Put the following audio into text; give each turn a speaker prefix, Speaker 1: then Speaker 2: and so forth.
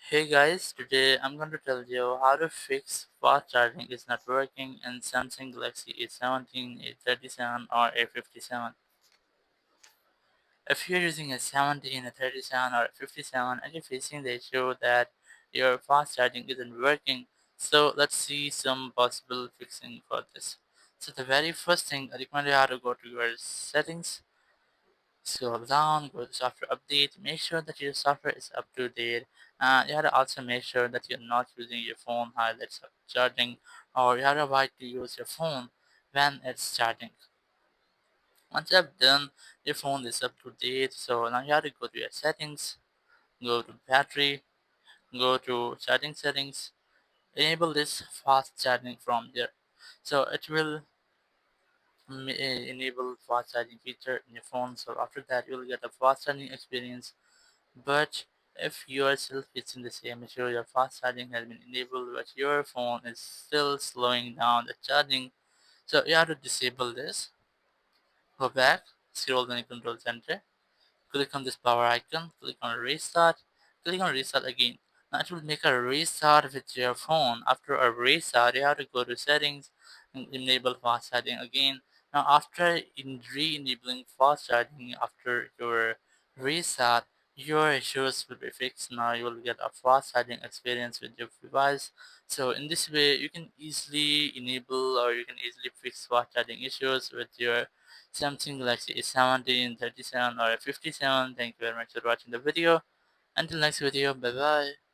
Speaker 1: Hey guys, today I'm going to tell you how to fix fast charging is not working in Samsung Galaxy A17, A37 or A57. If you're using a 17, a 37 or a 57 and you're facing the issue that your fast charging isn't working, so let's see some possible fixing for this. So the very first thing I recommend you how to go to your settings. Scroll down, go to software update, make sure that your software is up to date. And you have to also make sure that you're not using your phone while it's charging, or you have to avoid to use your phone when it's charging. Once you have done, your phone is up to date, so now you have to go to your settings, go to battery, go to charging settings, enable this fast charging from there. So it will enable fast charging feature in your phone, so after that you will get a fast charging experience. But if you are still facing the same issue, your fast charging has been enabled, but your phone is still slowing down the charging, so you have to disable this. Go back, scroll down the control center, click on this power icon, click on restart, click on restart again. Now it will make a restart with your phone. After a restart, you have to go to settings and enable fast charging again. Now after re-enabling fast charging after your restart, your issues will be fixed. Now you will get a fast charging experience with your device. So in this way, you can easily enable or you can easily fix fast charging issues with your Samsung Galaxy A17, 37 or a 57. Thank you very much for watching the video. Until next video, bye bye.